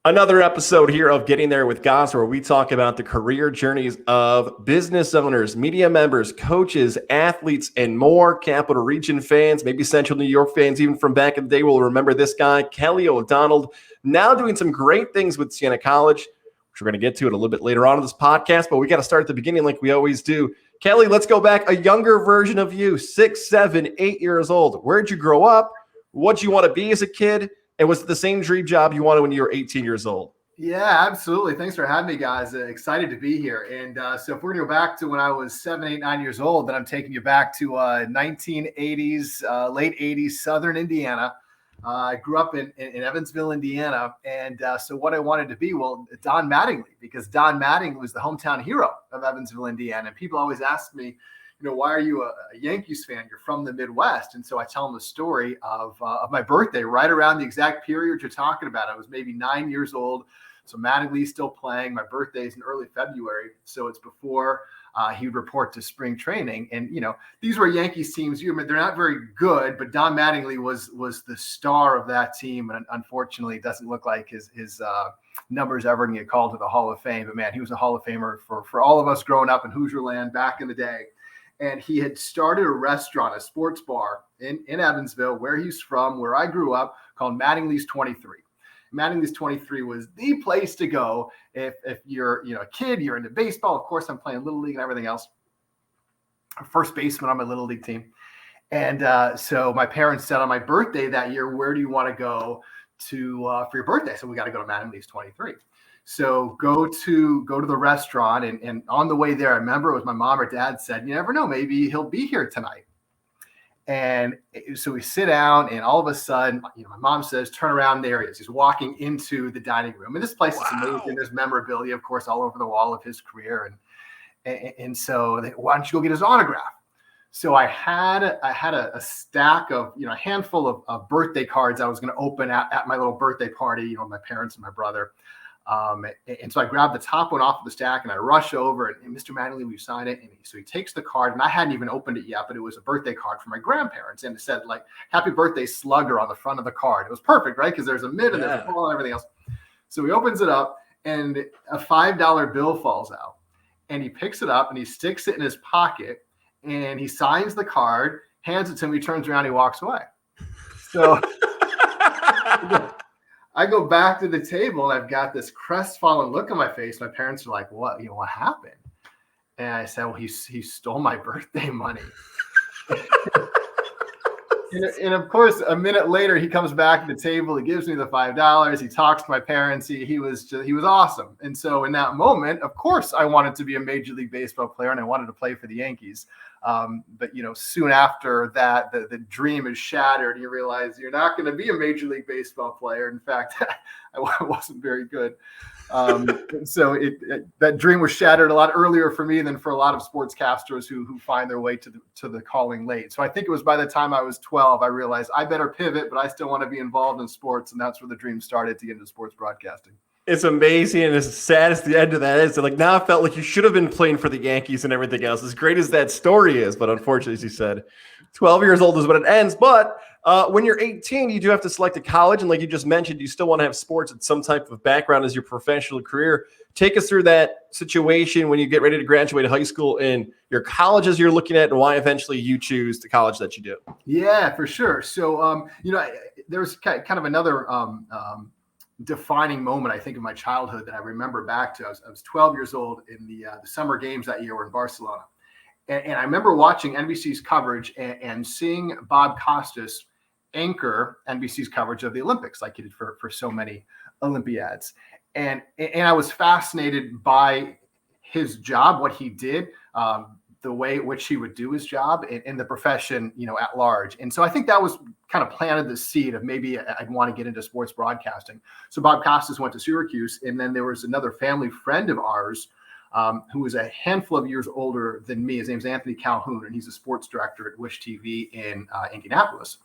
Another episode here of Getting There with Goss, where we talk about the career journeys of business owners, media members, coaches, athletes, and more. Capital Region fans, maybe Central New York fans, even from back in the day, will remember this guy, Kelly O'Donnell, now doing some great things with Siena College, which we're going to get to it a little bit later on in this podcast, but we got to start at the beginning like we always do. Kelly, let's go back. A younger version of you, 6, 7, 8 years old. Where'd you grow up? What'd you want to be as a kid? And was it the same dream job you wanted when you were 18 years old? Yeah, absolutely. Thanks for having me, guys. Excited to be here. And so if we're going to go back to when I was 7, 8, 9 years old, then I'm taking you back to 1980s, late 80s, Southern Indiana. I grew up in Evansville, Indiana. And so what I wanted to be, well, Don Mattingly, because Don Mattingly was the hometown hero of Evansville, Indiana. And people always ask me, why are you a Yankees fan? You're from the Midwest. And so I tell them the story of my birthday, right around the exact period you're talking about. I was maybe 9 years old. So Mattingly's still playing. My birthday is in early February. So it's before he would report to spring training. And, these were Yankees teams. They're not very good, but Don Mattingly was the star of that team. And unfortunately, it doesn't look like his numbers ever going to get called to the Hall of Fame. But, man, he was a Hall of Famer for all of us growing up in Hoosier land back in the day. And he had started a restaurant, a sports bar in Evansville, where he's from, where I grew up, called Mattingly's 23. Mattingly's 23 was the place to go if you're a kid, you're into baseball. Of course, I'm playing Little League and everything else. First baseman on my Little League team. And so my parents said on my birthday that year, where do you want to go for your birthday? So we got to go to Mattingly's 23. So go to the restaurant, and on the way there, I remember it was my mom or dad said, you never know, maybe he'll be here tonight. And so we sit down, and all of a sudden, my mom says, turn around, there he is. He's walking into the dining room. And this place is amazing. There's memorabilia, of course, all over the wall of his career. And so why don't you go get his autograph? So I had a stack of, a handful of birthday cards I was going to open at my little birthday party, my parents and my brother. And so I grabbed the top one off of the stack, and I rush over, and Mr. Mattingly, will you sign it? And so he takes the card, and I hadn't even opened it yet, but it was a birthday card from my grandparents, and it said happy birthday Slugger on the front of the card. It was perfect, right? Because there's a mid and there's a ball and everything else. So he opens it up, and a $5 bill falls out, and he picks it up and he sticks it in his pocket, and he signs the card, hands it to me, turns around, he walks away. So I go back to the table, and I've got this crestfallen look on my face. My parents are like, what? What happened? And I said, well, he stole my birthday money. and of course, a minute later, he comes back to the table. He gives me the $5. He talks to my parents. He was awesome. And so in that moment, of course, I wanted to be a Major League Baseball player, and I wanted to play for the Yankees. But soon after that, the dream is shattered. And you realize you're not going to be a Major League Baseball player. In fact, I wasn't very good. So that dream was shattered a lot earlier for me than for a lot of sportscasters who find their way to the calling late. So I think it was by the time I was 12, I realized I better pivot, but I still want to be involved in sports. And that's where the dream started to get into sports broadcasting. It's amazing, and as sad as the end of that is, now I felt like you should have been playing for the Yankees and everything else, as great as that story is. But unfortunately, as you said, 12 years old is when it ends. But when you're 18, you do have to select a college. And like you just mentioned, you still want to have sports at some type of background as your professional career. Take us through that situation when you get ready to graduate high school and your colleges you're looking at, and why eventually you choose the college that you do. Yeah, for sure. So, there was kind of another defining moment, I think, of my childhood that I remember back to. I was 12 years old in the summer games that year were in Barcelona. And I remember watching NBC's coverage and seeing Bob Costas anchor NBC's coverage of the Olympics like he did for so many Olympiads. And I was fascinated by his job, what he did, the way in which he would do his job in the profession, at large. And so I think that was kind of planted the seed of maybe I'd want to get into sports broadcasting. So Bob Costas went to Syracuse, and then there was another family friend of ours who was a handful of years older than me. His name's Anthony Calhoun, and he's a sports director at Gol-Tv in Indianapolis.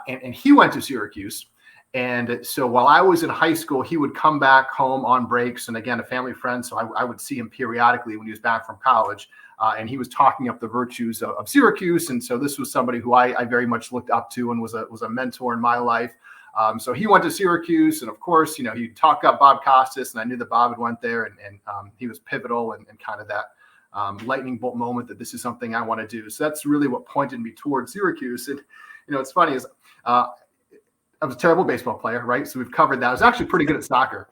And he went to Syracuse. And so while I was in high school, he would come back home on breaks. And again, a family friend. So I would see him periodically when he was back from college. And he was talking up the virtues of Syracuse. And so this was somebody who I very much looked up to and was a mentor in my life. So he went to Syracuse, and of course, he talked up Bob Costas, and I knew that Bob had went there, and he was pivotal and kind of that lightning bolt moment that this is something I want to do. So that's really what pointed me towards Syracuse. And it's funny is I was a terrible baseball player, right? So we've covered that. I was actually pretty good at soccer,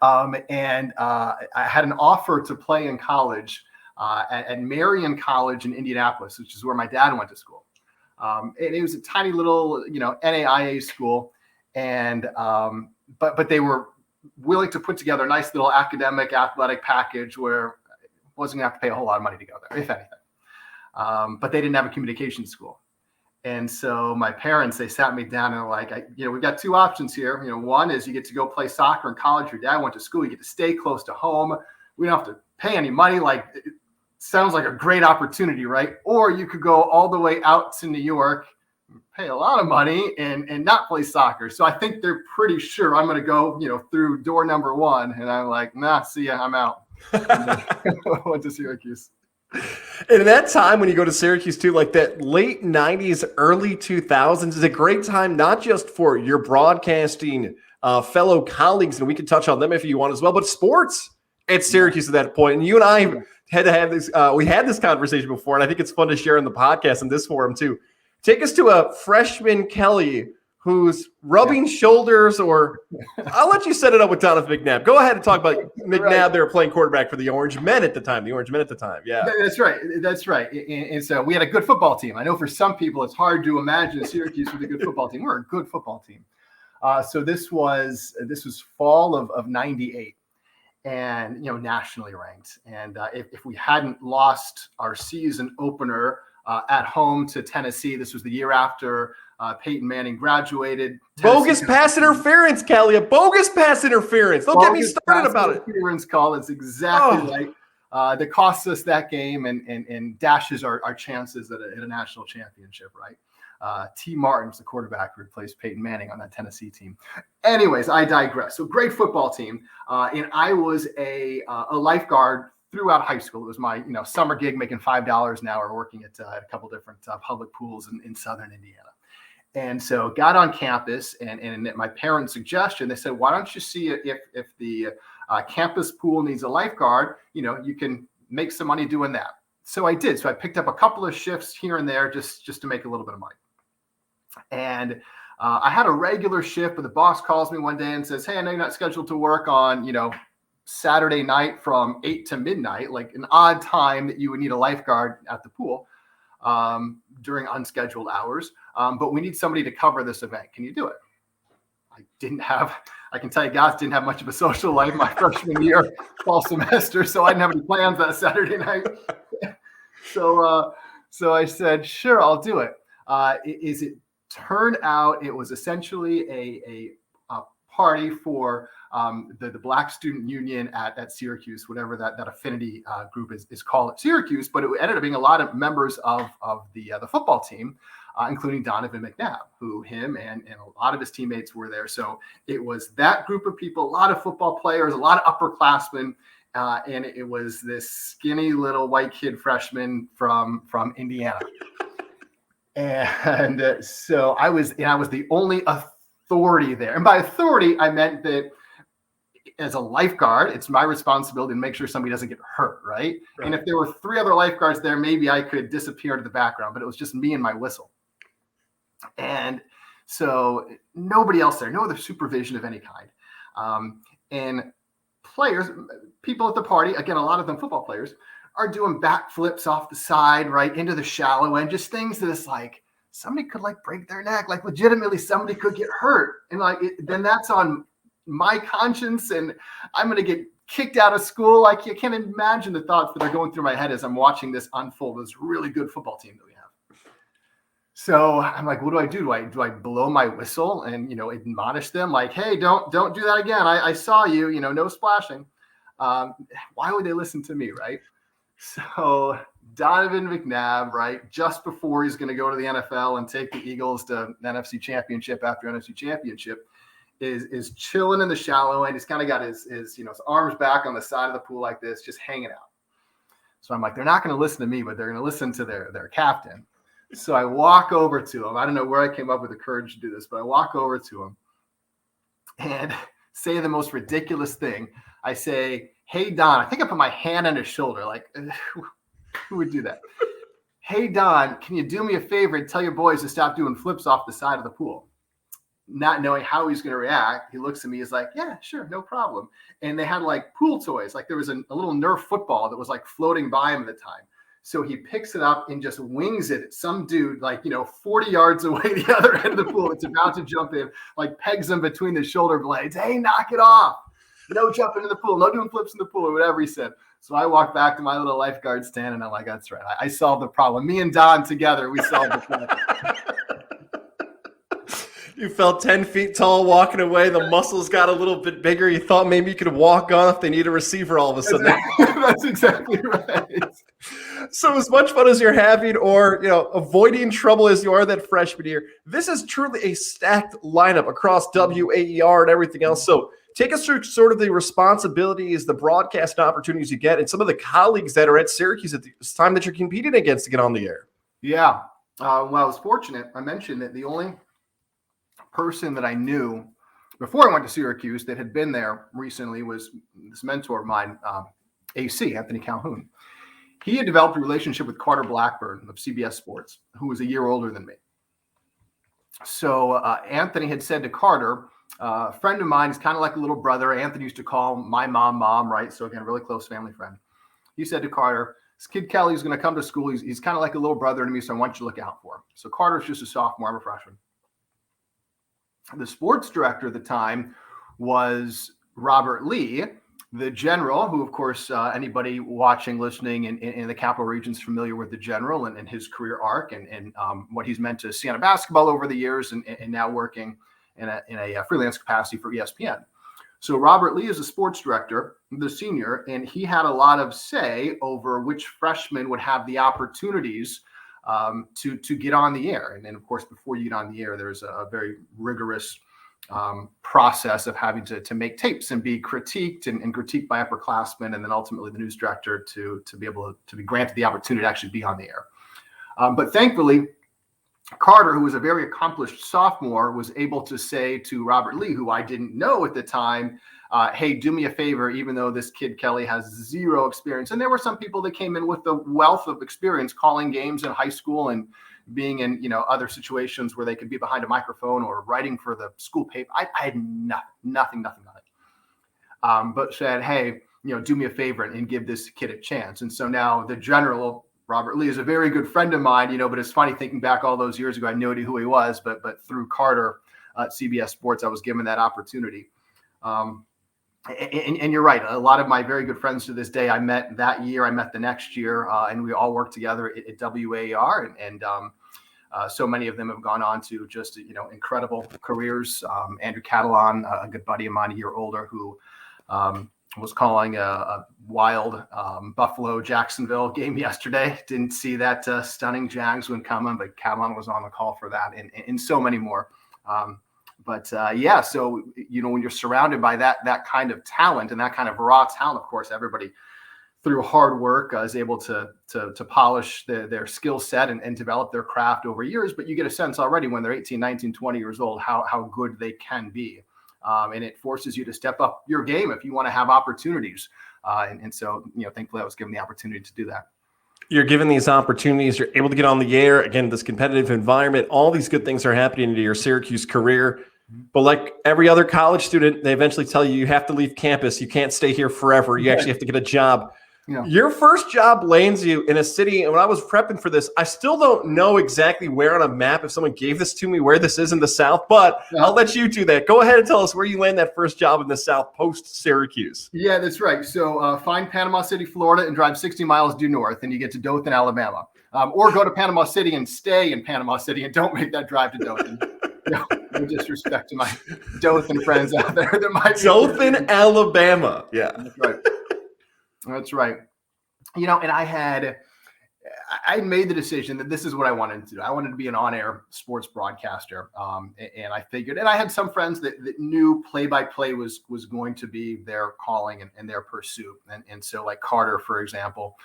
and I had an offer to play in college at Marion College in Indianapolis, which is where my dad went to school. And it was a tiny little, NAIA school, and but they were willing to put together a nice little academic athletic package where I wasn't gonna have to pay a whole lot of money to go there, if anything. But they didn't have a communications school, and so my parents, they sat me down and were like, we've got two options here. One is you get to go play soccer in college. Your dad went to school. You get to stay close to home. We don't have to pay any money. Sounds like a great opportunity, right? Or you could go all the way out to New York, pay a lot of money, and not play soccer. So I think they're pretty sure I'm going to go, through door number one. And I'm like, nah, see ya, I'm out. Went to Syracuse. And in that time when you go to Syracuse too, like that late 90s, early 2000s is a great time, not just for your broadcasting fellow colleagues, and we can touch on them if you want as well, but sports at Syracuse at that point. And you and I had to have this, we had this conversation before, and I think it's fun to share in the podcast in this forum too. Take us to a freshman Kelly who's rubbing shoulders, or I'll let you set it up with Donovan McNabb. Go ahead and talk about McNabb. Right. They were playing quarterback for the Orange Men at the time. Yeah, that's right. And so we had a good football team. I know for some people it's hard to imagine Syracuse with a good football team. We're a good football team. So this was fall of '98. And nationally ranked. And if we hadn't lost our season opener at home to Tennessee, this was the year after Peyton Manning graduated. Bogus pass interference, Kelly. A bogus pass interference. Don't get me started about it. Interference call. It's exactly right. That costs us that game and dashes our chances at a national championship. Right. T. Martin was the quarterback who replaced Peyton Manning on that Tennessee team. Anyways, I digress. So great football team. And I was a lifeguard throughout high school. It was my summer gig, making $5 an hour, working at a couple different public pools in southern Indiana. And so got on campus, and at my parents' suggestion, they said, why don't you see if the campus pool needs a lifeguard, you can make some money doing that. So I did. So I picked up a couple of shifts here and there just to make a little bit of money. And I had a regular shift, but the boss calls me one day and says, hey, I know you're not scheduled to work on, Saturday night from 8 to midnight, like an odd time that you would need a lifeguard at the pool during unscheduled hours. But we need somebody to cover this event. Can you do it? I can tell you guys, didn't have much of a social life my freshman year, fall semester. So I didn't have any plans that Saturday night. So I said, sure, I'll do it. It turned out it was essentially a party for the Black Student Union at Syracuse, whatever that affinity group is called at Syracuse. But it ended up being a lot of members of the football team, including Donovan McNabb, who him and a lot of his teammates were there. So it was that group of people, a lot of football players, a lot of upperclassmen. And it was this skinny little white kid freshman from Indiana. And so I was the only authority there. And by authority, I meant that as a lifeguard, it's my responsibility to make sure somebody doesn't get hurt, right? And if there were 3 other lifeguards there, maybe I could disappear into the background, but it was just me and my whistle. And so nobody else there, no other supervision of any kind. And players, people at the party, again, a lot of them football players, are doing backflips off the side, right into the shallow end, just things that it's like somebody could break their neck, legitimately somebody could get hurt. And then that's on my conscience, and I'm going to get kicked out of school. I can't imagine the thoughts that are going through my head as I'm watching this unfold, this really good football team that we have. So I'm like, what do I do? Do I blow my whistle and, admonish them like, hey, don't do that again. I saw you, no splashing. Why would they listen to me, right? So Donovan McNabb, right, just before he's going to go to the NFL and take the Eagles to NFC Championship after NFC Championship, is chilling in the shallow end. He's kind of got his arms back on the side of the pool like this, just hanging out. So I'm like, they're not going to listen to me, but they're going to listen to their captain. So I walk over to him. I don't know where I came up with the courage to do this, but I walk over to him and say the most ridiculous thing. I say, "Hey, Don," I think I put my hand on his shoulder. Like, who would do that? "Hey, Don, can you do me a favor and tell your boys to stop doing flips off the side of the pool?" Not knowing how he's going to react, he looks at me. He's like, "Yeah, sure, no problem." And they had like pool toys. Like there was a little Nerf football that was like floating by him at the time. So he picks it up and just wings it at some dude, like, 40 yards away, the other end of the pool. It's about to jump in, like pegs him between the shoulder blades. "Hey, knock it off. No jumping in the pool. No doing flips in the pool," or whatever he said. So I walked back to my little lifeguard stand and I'm like, "That's right. I solved the problem." Me and Don together, we solved the problem. You felt 10 feet tall walking away. The muscles got a little bit bigger. You thought maybe you could walk on if they need a receiver all of a sudden. That's exactly right. So as much fun as you're having or, avoiding trouble as you are that freshman year, this is truly a stacked lineup across WAER and everything else. So take us through sort of the responsibilities, the broadcast opportunities you get, and some of the colleagues that are at Syracuse at this time that you're competing against to get on the air. Yeah. Well, I was fortunate. I mentioned that the only person that I knew before I went to Syracuse that had been there recently was this mentor of mine, AC, Anthony Calhoun. He had developed a relationship with Carter Blackburn of CBS Sports, who was a year older than me. So Anthony had said to Carter, a friend of mine is kind of like a little brother. Anthony used to call my mom, right? So again, a really close family friend. He said to Carter, "This kid Kelly's going to come to school. He's kind of like a little brother to me, so I want you to look out for him." So Carter's just a sophomore, I'm a freshman. The sports director at the time was Robert Lee, the general, who, of course, anybody watching, listening in the Capital Region is familiar with the general and his career arc and what he's meant to Siena basketball over the years and now working in a freelance capacity for ESPN. So Robert Lee is a sports director, the senior, and he had a lot of say over which freshmen would have the opportunities to get on the air. And then, of course, before you get on the air, there's a very rigorous process of having to make tapes and be critiqued and critiqued by upperclassmen, and then ultimately the news director to be able to be granted the opportunity to actually be on the air. But thankfully, Carter, who was a very accomplished sophomore, was able to say to Robert Lee, who I didn't know at the time, "Hey, do me a favor, even though this kid Kelly has zero experience." And there were some people that came in with the wealth of experience calling games in high school and being in other situations where they could be behind a microphone or writing for the school paper. I had nothing on it. But said, "Hey, do me a favor and give this kid a chance." And so now the general, Robert Lee, is a very good friend of mine, but it's funny thinking back all those years ago, I had no idea who he was, but through Carter at CBS Sports, I was given that opportunity. And you're right. A lot of my very good friends to this day, I met that year, I met the next year, and we all worked together at WAER. And so many of them have gone on to just, incredible careers. Andrew Catalan, a good buddy of mine, a year older, who was calling a wild Buffalo Jacksonville game yesterday. Didn't see that stunning Jags win coming, but Catalan was on the call for that, and so many more. Yeah, so when you're surrounded by that kind of talent and that kind of raw talent, of course, everybody through hard work is able to polish their skill set and develop their craft over years. But you get a sense already when they're 18, 19, 20 years old how good they can be. And it forces you to step up your game if you want to have opportunities. And so, thankfully I was given the opportunity to do that. You're given these opportunities. You're able to get on the air. Again, this competitive environment, all these good things are happening to your Syracuse career. But like every other college student, they eventually tell you have to leave campus. You can't stay here forever. You actually have to get a job. Your first job lands you in a city. And when I was prepping for this, I still don't know exactly where on a map, if someone gave this to me, where this is in the South, but I'll let you do that. Go ahead and tell us where you land that first job in the South post Syracuse. Yeah, that's right. So find Panama City, Florida, and drive 60 miles due north, and you get to Dothan, Alabama. Or go to Panama City and stay in Panama City and don't make that drive to Dothan. No disrespect to my Dothan friends out there. That might be Dothan, Alabama. Yeah. That's right. That's right. And I had made the decision that this is what I wanted to do. I wanted to be an on-air sports broadcaster. And I figured, and I had some friends that knew play-by-play was going to be their calling and their pursuit. And so like Carter, for example,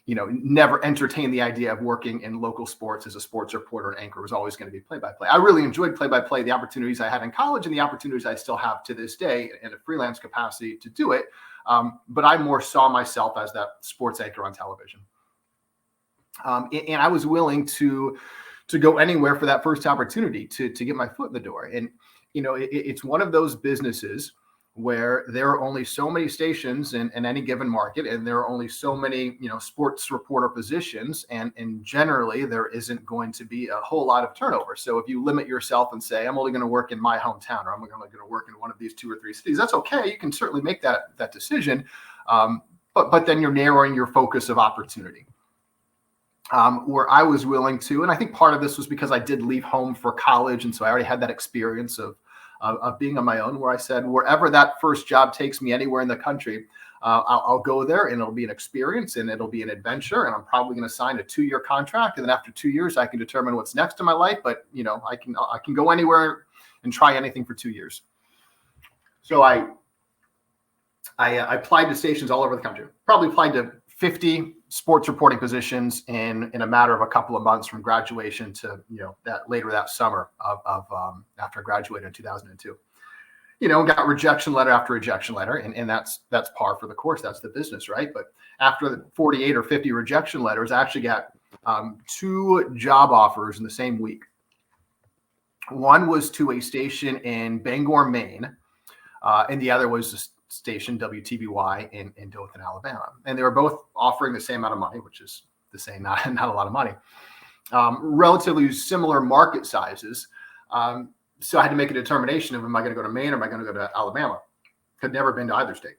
never entertained the idea of working in local sports as a sports reporter and anchor. It was always going to be play-by-play. I really enjoyed play-by-play, the opportunities I had in college and the opportunities I still have to this day in a freelance capacity to do it. But I more saw myself as that sports anchor on television. And I was willing to go anywhere for that first opportunity to get my foot in the door. And, it's one of those businesses where there are only so many stations in any given market, and there are only so many, sports reporter positions. And generally, there isn't going to be a whole lot of turnover. So if you limit yourself and say, I'm only going to work in my hometown, or I'm only going to work in one of these 2 or 3 cities, that's okay. You can certainly make that decision. But then you're narrowing your focus of opportunity. Where I was willing to, and I think part of this was because I did leave home for college. And so I already had that experience of being on my own, where I said, wherever that first job takes me anywhere in the country, I'll go there, and it'll be an experience and it'll be an adventure. And I'm probably going to sign a 2-year contract. And then after 2 years, I can determine what's next in my life. But, I can go anywhere and try anything for 2 years. So I applied to stations all over the country, probably applied to 50 sports reporting positions in a matter of a couple of months from graduation to, that summer of after I graduated in 2002, got rejection letter after rejection letter. And that's par for the course. That's the business, right? But after the 48 or 50 rejection letters, I actually got 2 job offers in the same week. One was to a station in Bangor, Maine, and the other was a station, WTBY, in Dothan, Alabama. And they were both offering the same amount of money, which is to say not a lot of money. Relatively similar market sizes. So I had to make a determination of, am I going to go to Maine or am I going to go to Alabama? Had never been to either state.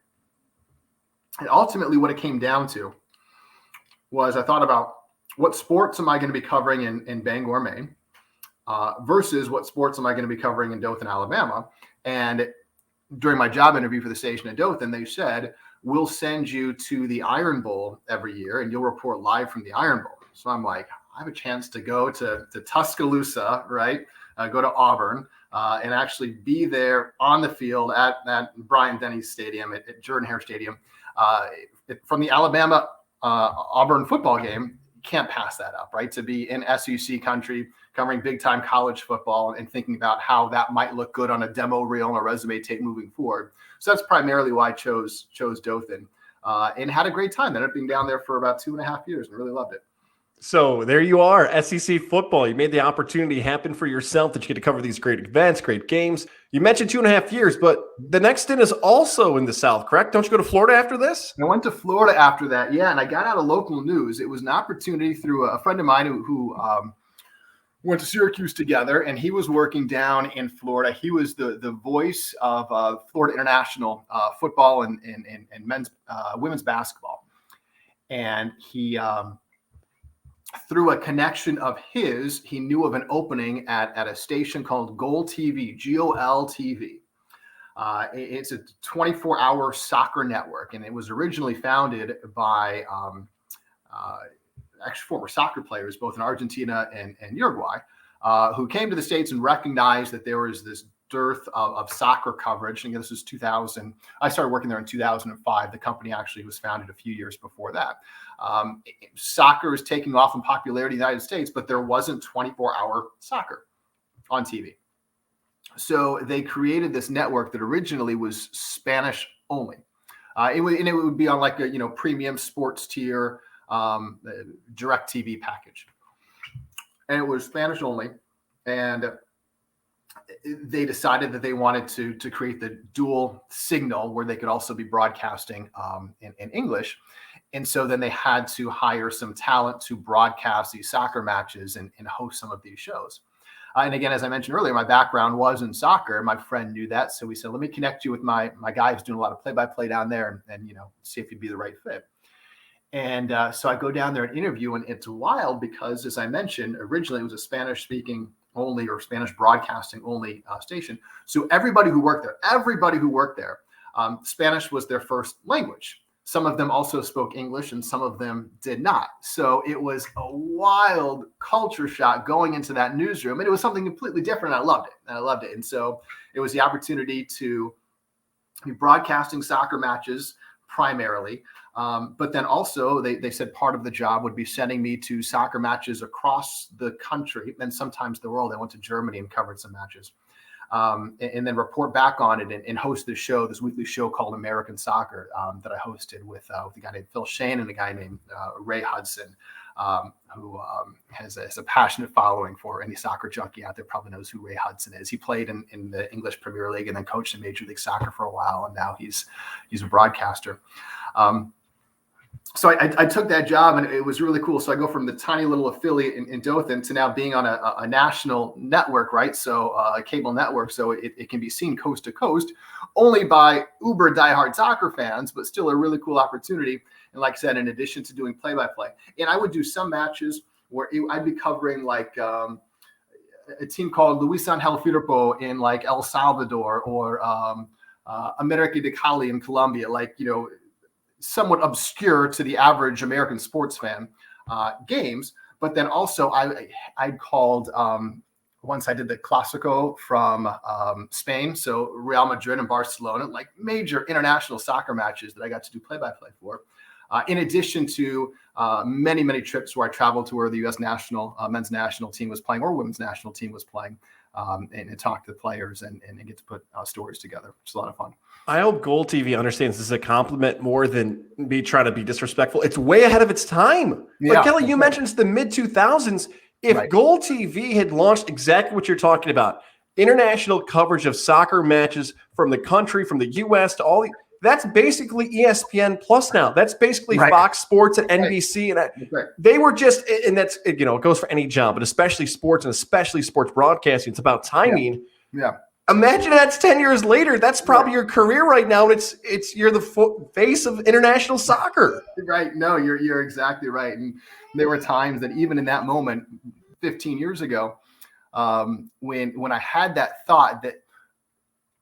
And ultimately what it came down to was I thought about what sports am I going to be covering in Bangor, Maine, versus what sports am I going to be covering in Dothan, Alabama. And during my job interview for the station in Dothan, they said, we'll send you to the Iron Bowl every year and you'll report live from the Iron Bowl. So I'm like, I have a chance to go to Tuscaloosa, right? Go to Auburn and actually be there on the field at Bryant-Denny Stadium, at Jordan-Hare Stadium. From the Alabama Auburn football game, you can't pass that up, right? To be in SEC country, covering big-time college football and thinking about how that might look good on a demo reel and a resume tape moving forward. So that's primarily why I chose Dothan and had a great time. Ended up being down there for about 2.5 years and really loved it. So there you are, SEC football. You made the opportunity happen for yourself that you get to cover these great events, great games. You mentioned 2.5 years, but the next stint is also in the South, correct? Don't you go to Florida after this? I went to Florida after that, yeah, and I got out of local news. It was an opportunity through a friend of mine who went to Syracuse together, and he was working down in Florida. He was the voice of Florida International football and men's women's basketball, and he through a connection of his, he knew of an opening at a station called Gol-Tv, Gol-Tv. It's a 24-hour soccer network, and it was originally founded by actually former soccer players, both in Argentina and Uruguay, who came to the States and recognized that there was this dearth of soccer coverage. And this was 2000. I started working there in 2005. The company actually was founded a few years before that. Soccer is taking off in popularity in the United States, but there wasn't 24-hour soccer on TV. So they created this network that originally was Spanish only. It would be on like a premium sports tier direct TV package, and it was Spanish only. And they decided that they wanted to create the dual signal where they could also be broadcasting in English. And so then they had to hire some talent to broadcast these soccer matches and host some of these shows. And again, as I mentioned earlier, my background was in soccer. My friend knew that. So we said, let me connect you with my guy who's doing a lot of play-by-play down there and see if he'd be the right fit. And so I go down there and interview, and it's wild because, as I mentioned, originally it was a Spanish-speaking only or Spanish broadcasting only station. So everybody who worked there, Spanish was their first language. Some of them also spoke English and some of them did not. So it was a wild culture shock going into that newsroom. And it was something completely different. And I loved it. And so it was the opportunity to be broadcasting soccer matches primarily. But then also they said part of the job would be sending me to soccer matches across the country and sometimes the world. I went to Germany and covered some matches. And then report back on it and host this weekly show called American Soccer that I hosted with a guy named Phil Shane and a guy named Ray Hudson, who has a passionate following. For any soccer junkie out there probably knows who Ray Hudson is. He played in the English Premier League and then coached in Major League Soccer for a while, and now he's a broadcaster. So I took that job and it was really cool. So I go from the tiny little affiliate in Dothan to now being on a national network, right? So a cable network. So it can be seen coast to coast only by uber diehard soccer fans, but still a really cool opportunity. And like I said, in addition to doing play-by-play, and I would do some matches where I'd be covering like a team called Luis Angel Firpo in like El Salvador or América de Cali in Colombia, like, somewhat obscure to the average American sports fan games. But then also I called, once I did the Clásico from Spain, so Real Madrid and Barcelona, like major international soccer matches that I got to do play-by-play for. In addition to many, many trips where I traveled to where the U.S. men's national team was playing or women's national team was playing, and talk to the players and get to put stories together. It's a lot of fun. I hope Gol-Tv understands this is a compliment more than me trying to be disrespectful. It's way ahead of its time. Yeah. Like Kelly, you mentioned it's the mid-2000s. If Right. Gol-Tv had launched exactly what you're talking about, international coverage of soccer matches from the country, from the U.S. to all that's basically ESPN Plus now. That's basically Right. Fox Sports and NBC. And Right. they were just, and that's, it goes for any job, but especially sports and especially sports broadcasting. It's about timing. Yeah. Imagine that's 10 years later. That's probably your career right now. And you're the face of international soccer. Right. No, you're exactly right. And there were times that even in that moment, 15 years ago, when I had that thought that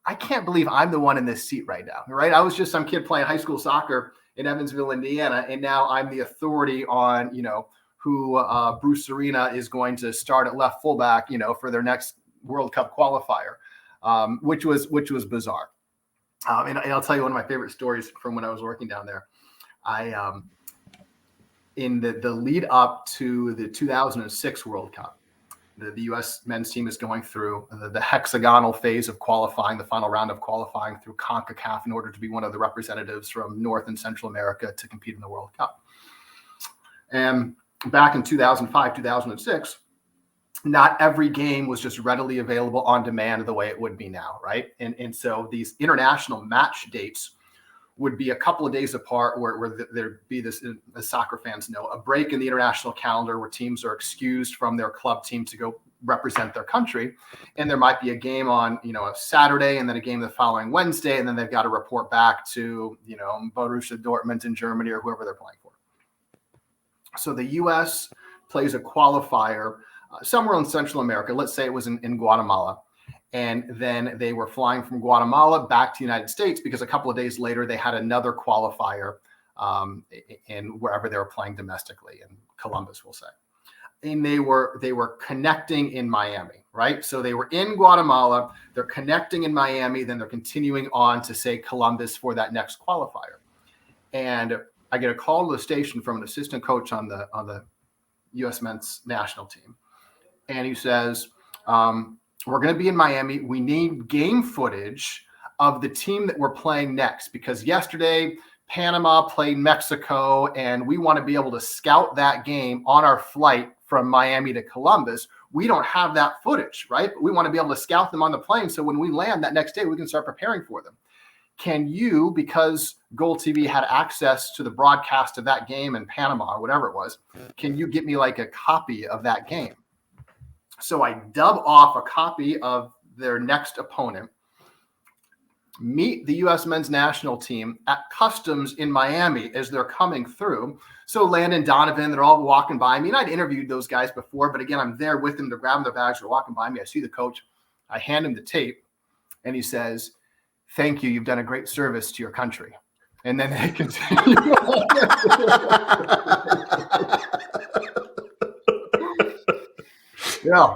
I can't believe I'm the one in this seat right now. Right. I was just some kid playing high school soccer in Evansville, Indiana, and now I'm the authority on, who Bruce Arena is going to start at left fullback, for their next World Cup qualifier. Which was bizarre. And I'll tell you one of my favorite stories from when I was working down there. I in the lead up to the 2006 World Cup, the U.S. men's team is going through the hexagonal phase of qualifying, the final round of qualifying through CONCACAF in order to be one of the representatives from North and Central America to compete in the World Cup. And back in 2005, 2006, not every game was just readily available on demand the way it would be now, right? And so these international match dates would be a couple of days apart where there'd be this, as soccer fans know, a break in the international calendar where teams are excused from their club team to go represent their country. And there might be a game on, a Saturday and then a game the following Wednesday, and then they've got to report back to, Borussia Dortmund in Germany or whoever they're playing for. So the U.S. plays a qualifier somewhere in Central America. Let's say it was in Guatemala. And then they were flying from Guatemala back to the United States because a couple of days later, they had another qualifier in wherever they were playing domestically, in Columbus, we'll say. And they were connecting in Miami, right? So they were in Guatemala, they're connecting in Miami, then they're continuing on to, say, Columbus for that next qualifier. And I get a call to the station from an assistant coach on the U.S. men's national team. And he says, we're going to be in Miami. We need game footage of the team that we're playing next, because yesterday Panama played Mexico and we want to be able to scout that game on our flight from Miami to Columbus. We don't have that footage, right? But we want to be able to scout them on the plane. So when we land that next day, we can start preparing for them. Can you, because Gol-Tv had access to the broadcast of that game in Panama or whatever it was, can you get me like a copy of that game? So I dub off a copy of their next opponent, meet the U.S. men's national team at customs in Miami as they're coming through. So Landon, Donovan, they're all walking by me. And I'd interviewed those guys before, but again, I'm there with them to grab their bags. They're walking by me. I see the coach. I hand him the tape and he says, "Thank you. You've done a great service to your country." And then they continue. Yeah,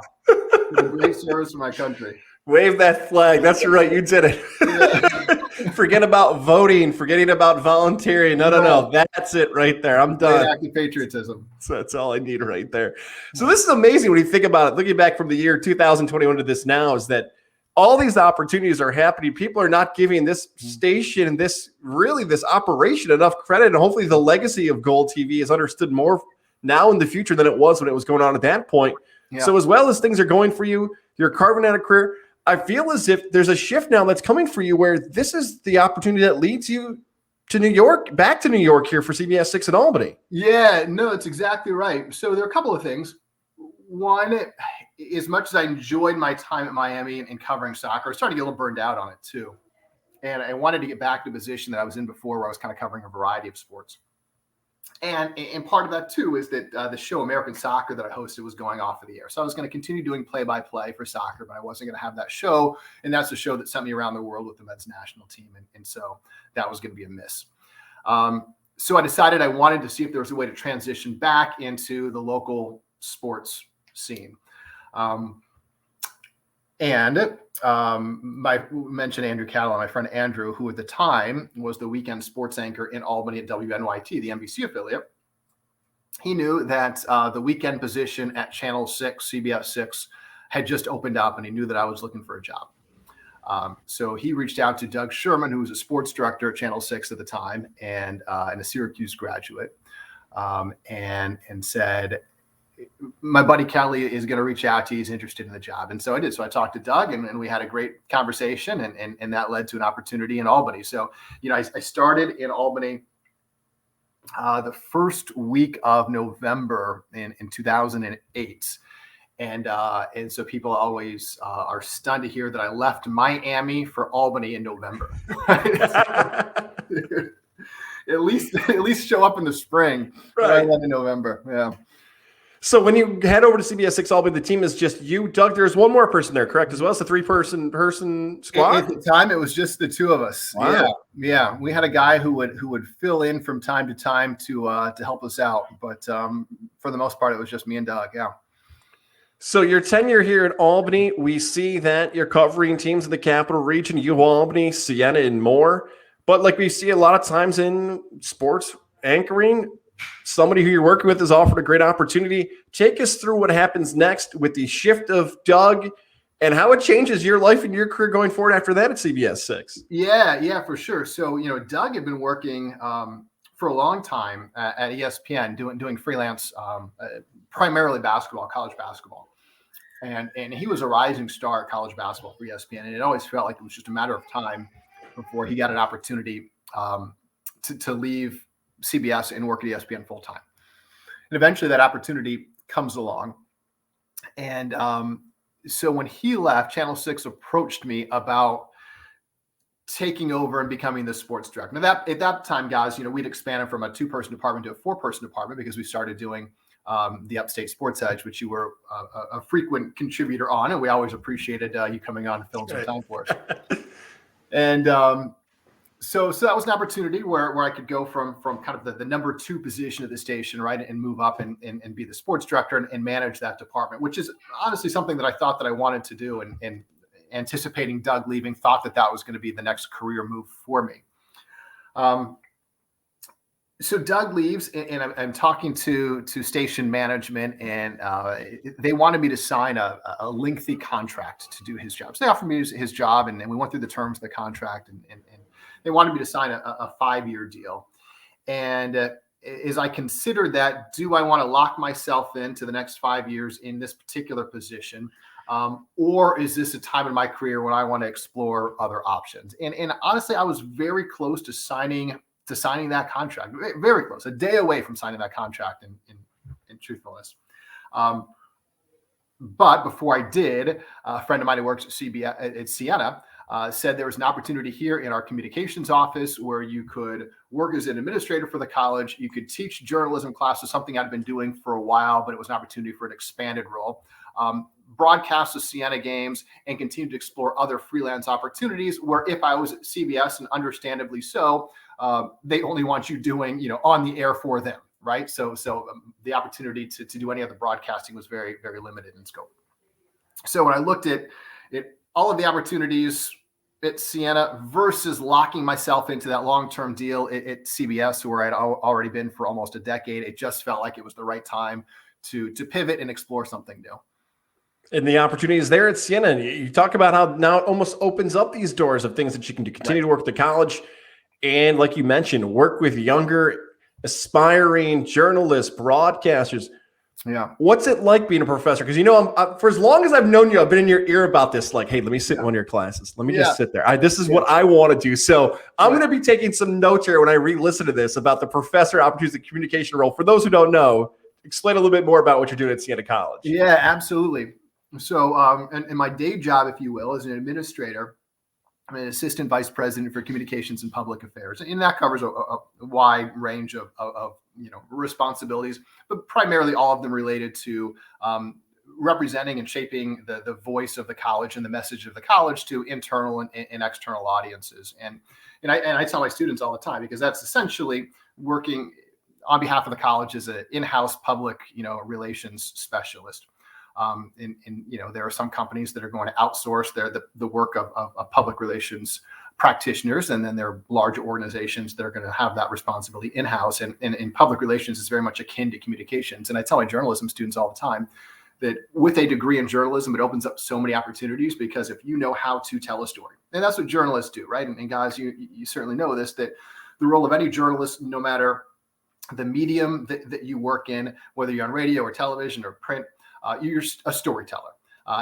great service for my country. Wave that flag. That's right. You did it. Forget about voting, forgetting about volunteering. No. That's it right there. I'm done. Active patriotism. So that's all I need right there. So this is amazing when you think about it. Looking back from the year 2021 to this now, is that all these opportunities are happening. People are not giving this station and this operation enough credit. And hopefully the legacy of Gol-Tv is understood more now in the future than it was when it was going on at that point. Yeah. So as well as things are going for you, you're carving out a career. I feel as if there's a shift now that's coming for you where this is the opportunity that leads you to New York, back to New York here for CBS6 in Albany. Yeah, no, it's exactly right. So there are a couple of things. One, as much as I enjoyed my time at Miami and covering soccer, I was starting to get a little burned out on it too. And I wanted to get back to the position that I was in before, where I was kind of covering a variety of sports. And part of that too is that the show American Soccer that I hosted was going off of the air. So I was going to continue doing play-by-play for soccer, but I wasn't going to have that show. And that's the show that sent me around the world with the men's national team. And so that was going to be a miss. So I decided I wanted to see if there was a way to transition back into the local sports scene. Mentioned Andrew Catalan, my friend Andrew, who at the time was the weekend sports anchor in Albany at WNYT, the NBC affiliate. He knew that the weekend position at Channel 6, CBS6, had just opened up, and he knew that I was looking for a job. So he reached out to Doug Sherman, who was a sports director at Channel 6 at the time and a Syracuse graduate, and said, my buddy Kelly is going to reach out to you. He's interested in the job. And so I did. So I talked to Doug and we had a great conversation and that led to an opportunity in Albany. So, I started in Albany the first week of November in 2008. And so people always are stunned to hear that I left Miami for Albany in November. at least show up in the spring rather than in November. Yeah. So when you head over to CBS6 Albany, the team is just you, Doug. There's one more person there, correct? As well as a three-person squad. At the time, it was just the two of us. Wow. Yeah. We had a guy who would fill in from time to time to help us out, but for the most part, it was just me and Doug. Yeah. So your tenure here at Albany, we see that you're covering teams in the Capital Region, Albany, Siena, and more. But like we see a lot of times in sports anchoring, somebody who you're working with is offered a great opportunity. Take us through what happens next with the shift of Doug and how it changes your life and your career going forward after that at CBS6. Yeah, for sure. So, Doug had been working for a long time at ESPN doing freelance, primarily basketball, college basketball. And he was a rising star at college basketball for ESPN. And it always felt like it was just a matter of time before he got an opportunity to leave CBS and work at ESPN full time. And eventually that opportunity comes along. And so when he left, Channel 6 approached me about taking over and becoming the sports director. Now at that time, guys, we'd expanded from a 2-person department to a 4-person department because we started doing the Upstate Sports Edge, which you were a frequent contributor on. And we always appreciated you coming on and filling some time for us. And so that was an opportunity where I could go from kind of the number 2 position at the station, right, and move up and be the sports director and manage that department, which is honestly something that I thought that I wanted to do. And anticipating Doug leaving, thought that was going to be the next career move for me. So Doug leaves, and I'm talking to station management, and they wanted me to sign a lengthy contract to do his job. So they offered me his job, and we went through the terms of the contract, and they wanted me to sign a 5-year deal. And as I considered that, do I want to lock myself into the next 5 years in this particular position? Or is this a time in my career when I want to explore other options? And honestly, I was very close to signing that contract, very close, a day away from signing that contract in truthfulness. But before I did, a friend of mine who works at Siena said there was an opportunity here in our communications office where you could work as an administrator for the college. You could teach journalism classes, something I'd been doing for a while, but it was an opportunity for an expanded role. Broadcast the Siena games and continue to explore other freelance opportunities where if I was at CBS, and understandably so, they only want you doing, on the air for them, right? So the opportunity to do any other broadcasting was very, very limited in scope. So when I looked at all of the opportunities, at Siena versus locking myself into that long-term deal at CBS, where I'd already been for almost a decade. It just felt like it was the right time to pivot and explore something new. And the opportunity is there at Siena. And you talk about how now it almost opens up these doors of things that you can continue to work with the college. And like you mentioned, work with younger, aspiring journalists, broadcasters. Yeah. What's it like being a professor? Because, you know, for as long as I've known you, I've been in your ear about this. Like, hey, let me sit in one of your classes. Let me just sit there. This is what I want to do. So I'm going to be taking some notes here when I re-listen to this about the professor opportunities, the communication role. For those who don't know, explain a little bit more about what you're doing at Siena College. Yeah, absolutely. So, and my day job, if you will, as an administrator, I'm an assistant vice president for communications and public affairs, and that covers a wide range of responsibilities, but primarily all of them related to representing and shaping the voice of the college and the message of the college to internal and external audiences. And I tell my students all the time, because that's essentially working on behalf of the college as an in-house public relations specialist. There are some companies that are going to outsource the work of public relations practitioners, and then there are large organizations that are going to have that responsibility in-house. And in public relations is very much akin to communications. And I tell my journalism students all the time that with a degree in journalism, it opens up so many opportunities, because if you know how to tell a story, and that's what journalists do, right? And guys, you certainly know this, that the role of any journalist, no matter the medium that you work in, whether you're on radio or television or print, you're a storyteller.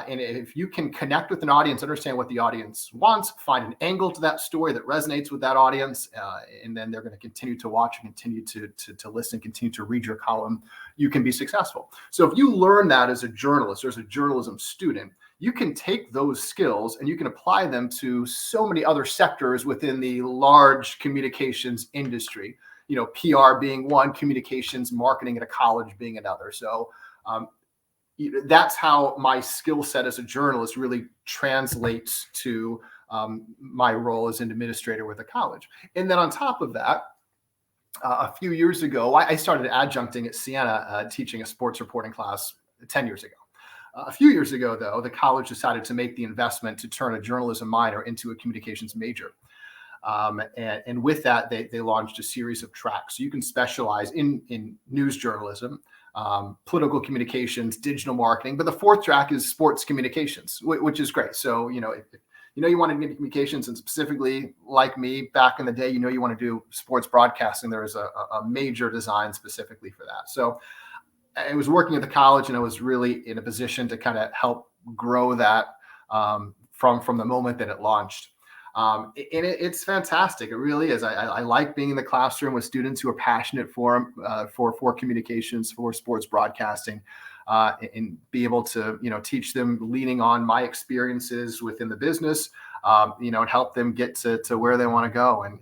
And if you can connect with an audience, understand what the audience wants, find an angle to that story that resonates with that audience, and then they're going to continue to watch and continue to listen, continue to read your column, you can be successful. So if you learn that as a journalist or as a journalism student, you can take those skills and you can apply them to so many other sectors within the large communications industry. PR being one, communications, marketing at a college being another. So that's how my skill set as a journalist really translates to my role as an administrator with a college. And then on top of that, a few years ago, I started adjuncting at Siena, teaching a sports reporting class 10 years ago. A few years ago, though, the college decided to make the investment to turn a journalism minor into a communications major. And with that, they launched a series of tracks. So you can specialize in news journalism, political communications, digital marketing, but the fourth track is sports communications, which is great. So, if you want to get into communications, and specifically like me back in the day, you want to do sports broadcasting, there is a major design specifically for that. So I was working at the college, and I was really in a position to kind of help grow that from the moment that it launched. And it's fantastic. It really is. I like being in the classroom with students who are passionate for communications, for sports broadcasting, and be able to, teach them leaning on my experiences within the business, and help them get to where they want to go. And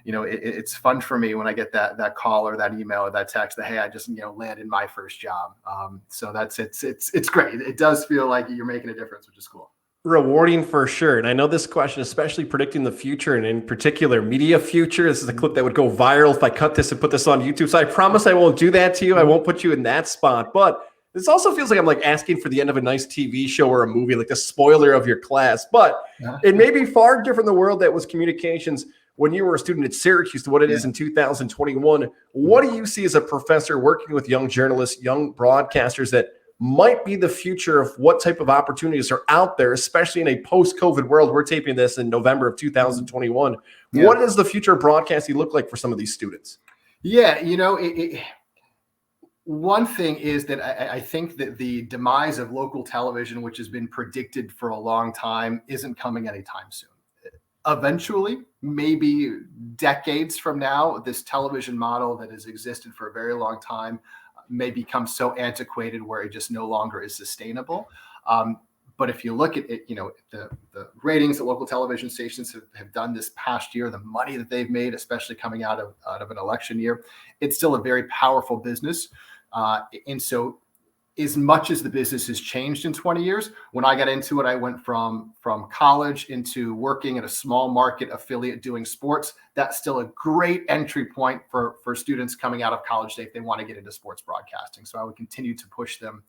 it's fun for me when I get that call or that email or that text that, hey, I just, landed my first job. So it's great. It does feel like you're making a difference, which is cool. Rewarding for sure. And I know this question, especially predicting the future, and in particular media future, this is a clip that would go viral if I cut this and put this on YouTube. So I promise I won't do that to you. I won't put you in that spot. But this also feels like I'm like asking for the end of a nice TV show or a movie, like the spoiler of your class. But it may be far different, the world that was communications when you were a student at Syracuse to what it is in 2021. What do you see as a professor working with young journalists, young broadcasters that might be the future of what type of opportunities are out there, especially in a post-COVID world? We're taping this in November of 2021. What does the future of broadcasting look like for some of these students? Yeah, one thing is that I think that the demise of local television, which has been predicted for a long time, isn't coming anytime soon. Eventually, maybe decades from now, this television model that has existed for a very long time may become so antiquated where it just no longer is sustainable. But if you look at it, the ratings that local television stations have done this past year, the money that they've made, especially coming out of an election year, it's still a very powerful business. And so as much as the business has changed in 20 years, when I got into it, I went from college into working at a small market affiliate doing sports. That's still a great entry point for students coming out of college if they want to get into sports broadcasting. So I would continue to push them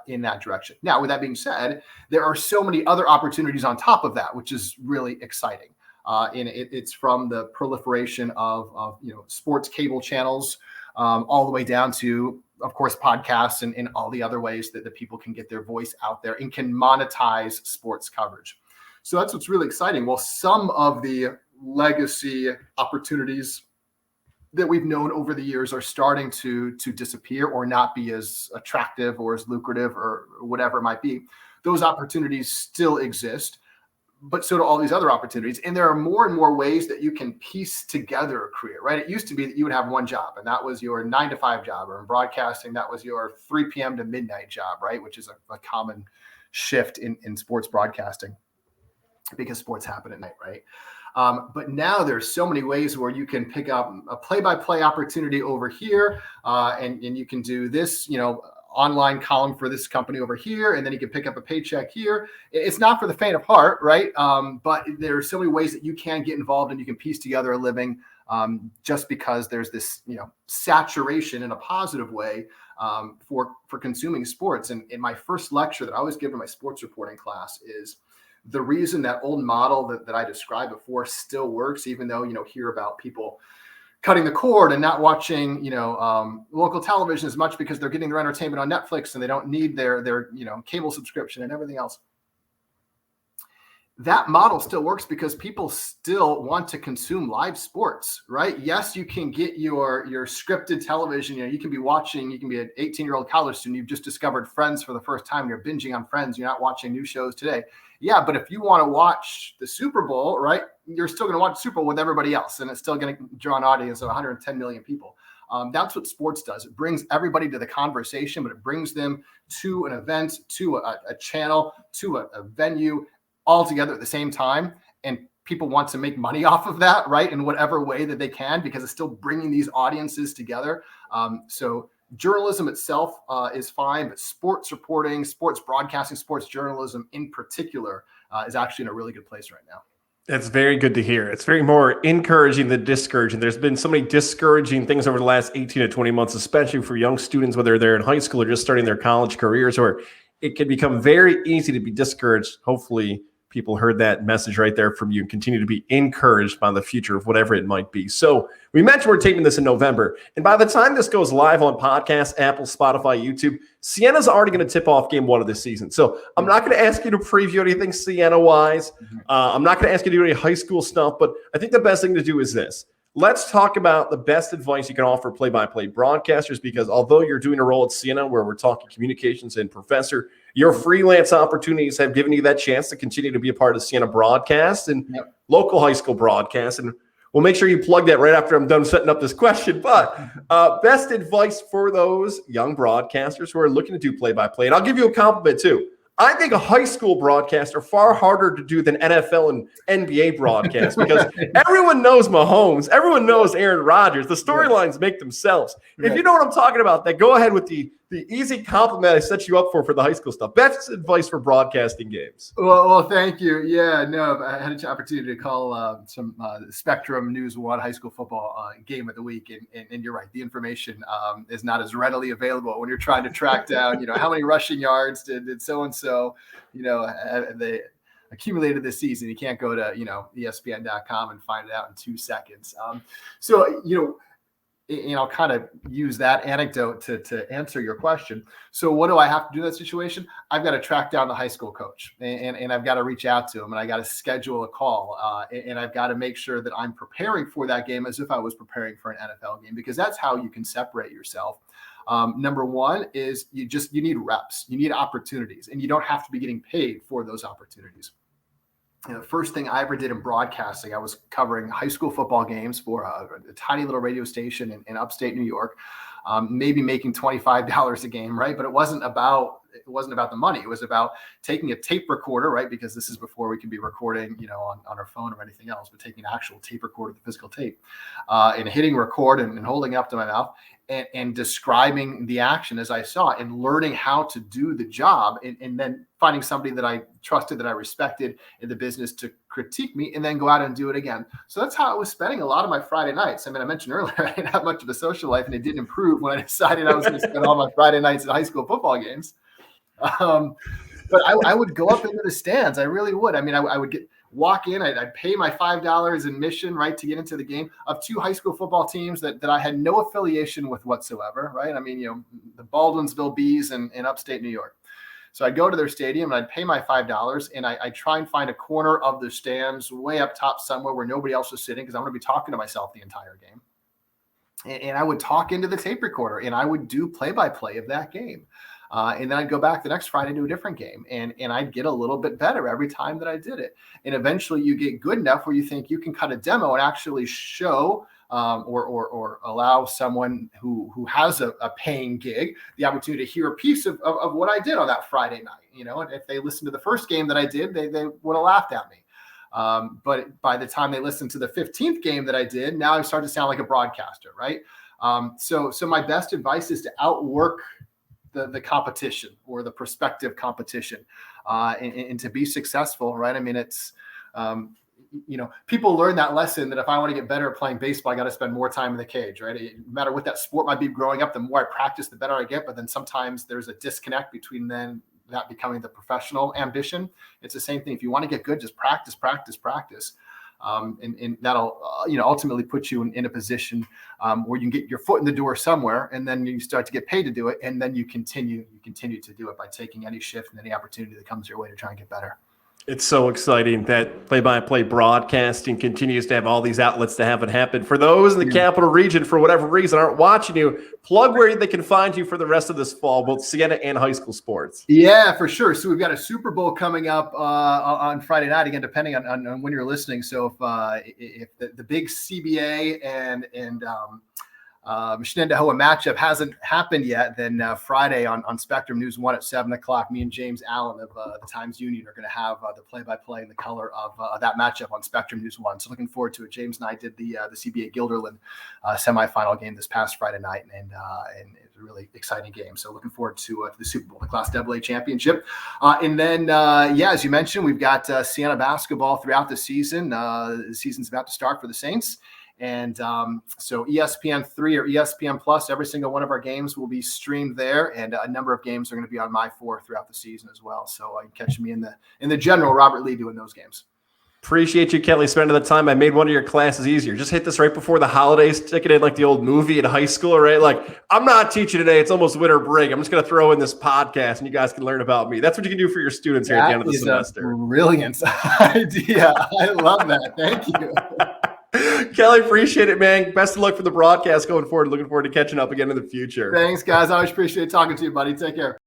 in that direction. Now, with that being said, there are so many other opportunities on top of that, which is really exciting. And it's from the proliferation of sports cable channels all the way down to, of course, podcasts and all the other ways that people can get their voice out there and can monetize sports coverage. So that's what's really exciting. Well, some of the legacy opportunities that we've known over the years are starting to disappear or not be as attractive or as lucrative or whatever it might be. Those opportunities still exist, but so do all these other opportunities. And there are more and more ways that you can piece together a career, right? It used to be that you would have one job, and that was your 9-to-5 job, or in broadcasting, that was your 3 p.m. to midnight job, right? Which is a common shift in sports broadcasting because sports happen at night, right? But now there's so many ways where you can pick up a play-by-play opportunity over here, and you can do this, online column for this company over here, and then you can pick up a paycheck here. It's not for the faint of heart, right? But there are so many ways that you can get involved and you can piece together a living, just because there's this, saturation in a positive way for consuming sports. And in my first lecture that I always give in my sports reporting class is the reason that old model that I described before still works, even though, hear about people cutting the cord and not watching, local television as much because they're getting their entertainment on Netflix and they don't need their cable subscription and everything else. That model still works because people still want to consume live sports, right? Yes, you can get your scripted television. You can be an 18-year-old college student. You've just discovered Friends for the first time. You're binging on Friends. You're not watching new shows today. Yeah, but if you want to watch the Super Bowl, right, you're still going to watch the Super Bowl with everybody else, and it's still going to draw an audience of 110 million people. That's what sports does. It brings everybody to the conversation, but it brings them to an event, to a channel, to a venue, all together at the same time. And people want to make money off of that, right, in whatever way that they can, because it's still bringing these audiences together. So journalism itself is fine, but sports reporting, sports broadcasting, sports journalism in particular is actually in a really good place right now. That's very good to hear. It's very more encouraging than discouraging. There's been so many discouraging things over the last 18 to 20 months, especially for young students, whether they're in high school or just starting their college careers, or it can become very easy to be discouraged. Hopefully people heard that message right there from you and continue to be encouraged by the future of whatever it might be. So we mentioned we're taping this in November, and by the time this goes live on podcasts, Apple, Spotify, YouTube, Siena's already going to tip off game 1 of this season. So I'm not going to ask you to preview anything Siena-wise. I'm not going to ask you to do any high school stuff, but I think the best thing to do is this. Let's talk about the best advice you can offer play-by-play broadcasters, because although you're doing a role at Siena where we're talking communications and professor, your freelance opportunities have given you that chance to continue to be a part of Siena broadcast and local high school broadcast. And we'll make sure you plug that right after I'm done setting up this question. But best advice for those young broadcasters who are looking to do play-by-play. And I'll give you a compliment too. I think a high school broadcasts are far harder to do than NFL and NBA broadcasts, because everyone knows Mahomes. Everyone knows Aaron Rodgers. The storylines make themselves. If you know what I'm talking about, then go ahead with the easy compliment I set you up for the high school stuff. Best advice for broadcasting games. Well, thank you. Yeah, no, I had an opportunity to call some Spectrum News 1 high school football game of the week. And you're right. The information is not as readily available when you're trying to track down, how many rushing yards did so-and-so, they accumulated this season. You can't go to, ESPN.com and find it out in 2 seconds. And I'll kind of use that anecdote to answer your question. So what do I have to do in that situation? I've got to track down the high school coach, and I've got to reach out to him, and I got to schedule a call, and I've got to make sure that I'm preparing for that game as if I was preparing for an NFL game, because that's how you can separate yourself. Number one is you need reps, you need opportunities, and you don't have to be getting paid for those opportunities. The first thing I ever did in broadcasting, I was covering high school football games for a tiny little radio station in upstate New York, maybe making $25 a game, right? But it wasn't about the money. It was about taking a tape recorder, right? Because this is before we can be recording, on our phone or anything else, but taking an actual tape recorder, the physical tape, and hitting record and holding it up to my mouth and describing the action as I saw it, and learning how to do the job, and then finding somebody that I trusted, that I respected in the business to critique me, and then go out and do it again. So that's how I was spending a lot of my Friday nights. I mean, I mentioned earlier, I didn't have much of a social life, and it didn't improve when I decided I was going to spend all my Friday nights at high school football games. But I would go up into the stands. I really would. I mean, I would walk in. I'd pay my $5 admission, right, to get into the game of two high school football teams that I had no affiliation with whatsoever, right? I mean, the Baldwinsville Bees in upstate New York. So I'd go to their stadium and I'd pay my $5 and I'd try and find a corner of the stands way up top somewhere where nobody else was sitting because I want to be talking to myself the entire game. And I would talk into the tape recorder and I would do play-by-play of that game. And then I'd go back the next Friday to a different game, and I'd get a little bit better every time that I did it. And eventually, you get good enough where you think you can cut a demo and actually show or allow someone who has a paying gig the opportunity to hear a piece of what I did on that Friday night. And if they listened to the first game that I did, they would have laughed at me. But by the time they listened to the 15th game that I did, now I start to sound like a broadcaster, right? So my best advice is to outwork the competition or the prospective competition and to be successful, right? I mean, it's, people learn that lesson that if I want to get better at playing baseball, I got to spend more time in the cage, right? No matter what that sport might be growing up, the more I practice, the better I get. But then sometimes there's a disconnect between then that becoming the professional ambition. It's the same thing. If you want to get good, just practice. And that'll, ultimately put you in a position where you can get your foot in the door somewhere, and then you start to get paid to do it. And then you continue to do it by taking any shift and any opportunity that comes your way to try and get better. It's so exciting that play-by-play broadcasting continues to have all these outlets to have it happen. For those in the capital region, for whatever reason, aren't watching you, plug where they can find you for the rest of this fall, both Siena and high school sports. Yeah, for sure. So we've got a Super Bowl coming up on Friday night, again, depending on when you're listening. So if the big CBA and Shenandoah matchup hasn't happened yet, then Friday on Spectrum News 1 at 7 o'clock, me and James Allen of the Times Union are going to have the play-by-play and the color of that matchup on Spectrum News 1. So looking forward to it. James and I did the CBA Guilderland semifinal game this past Friday night, and it's a really exciting game. So looking forward to the Super Bowl, the Class AA championship. And then, as you mentioned, we've got Siena basketball throughout the season. The season's about to start for the Saints. And so ESPN3 or ESPN Plus, every single one of our games will be streamed there, and a number of games are going to be on My4 throughout the season as well. So you can catch me in the general Robert Lee doing those games. Appreciate you, Kelly, spending the time. I made one of your classes easier. Just hit this right before the holidays, stick it in like the old movie in high school, right? Like, I'm not teaching today. It's almost winter break. I'm just going to throw in this podcast and you guys can learn about me. That's what you can do for your students here at the end of the semester. Brilliant idea. I love that. Thank you. Kelly, appreciate it, man. Best of luck for the broadcast going forward. Looking forward to catching up again in the future. Thanks, guys. I always appreciate talking to you, buddy. Take care.